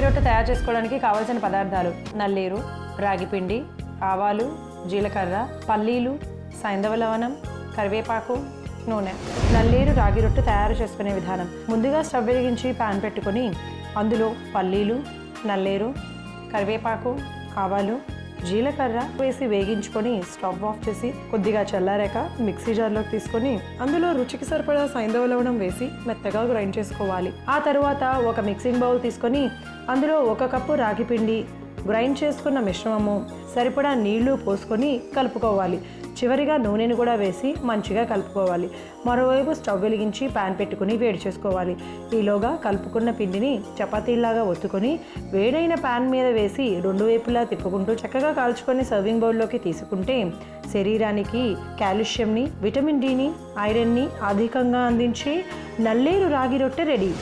రాగి రొట్టె తయారు చేసుకోవడానికి కావాల్సిన పదార్థాలు: నల్లేరు, రాగి పిండి, ఆవాలు, జీలకర్ర, పల్లీలు, సైంధవ లవణం, కరివేపాకు, నూనె. నల్లేరు రాగి రొట్టె తయారు చేసుకునే విధానం: ముందుగా స్టవ్ వెలిగించి పాన్ పెట్టుకొని అందులో పల్లీలు, నల్లేరు, కరివేపాకు, ఆవాలు, జీలకర్ర వేసి వేగించుకొని స్టవ్ ఆఫ్ చేసి కొద్దిగా చల్లారాక మిక్సీ జార్లోకి తీసుకొని అందులో రుచికి సరిపడా సైంధవ లవణం వేసి మెత్తగా గ్రైండ్ చేసుకోవాలి. ఆ తరువాత ఒక మిక్సింగ్ బౌల్ తీసుకొని అందులో 1 కప్పు రాగి పిండి, గ్రైండ్ చేసుకున్న మిశ్రమము, సరిపడా నీళ్లు పోసుకొని కలుపుకోవాలి. చివరిగా నూనెను కూడా వేసి మంచిగా కలుపుకోవాలి. మరోవైపు స్టవ్ వెలిగించి పాన్ పెట్టుకుని వేడి చేసుకోవాలి. ఈలోగా కలుపుకున్న పిండిని చపాతీలాగా ఒత్తుకొని వేడైన పాన్ మీద వేసి 2 వైపులా తిప్పుకుంటూ చక్కగా కాల్చుకొని సర్వింగ్ బౌల్లోకి తీసుకుంటే శరీరానికి కాల్షియంని, విటమిన్ డిని, ఐరన్ని అధికంగా అందించే నల్లేరు రాగి రొట్టె రెడీ.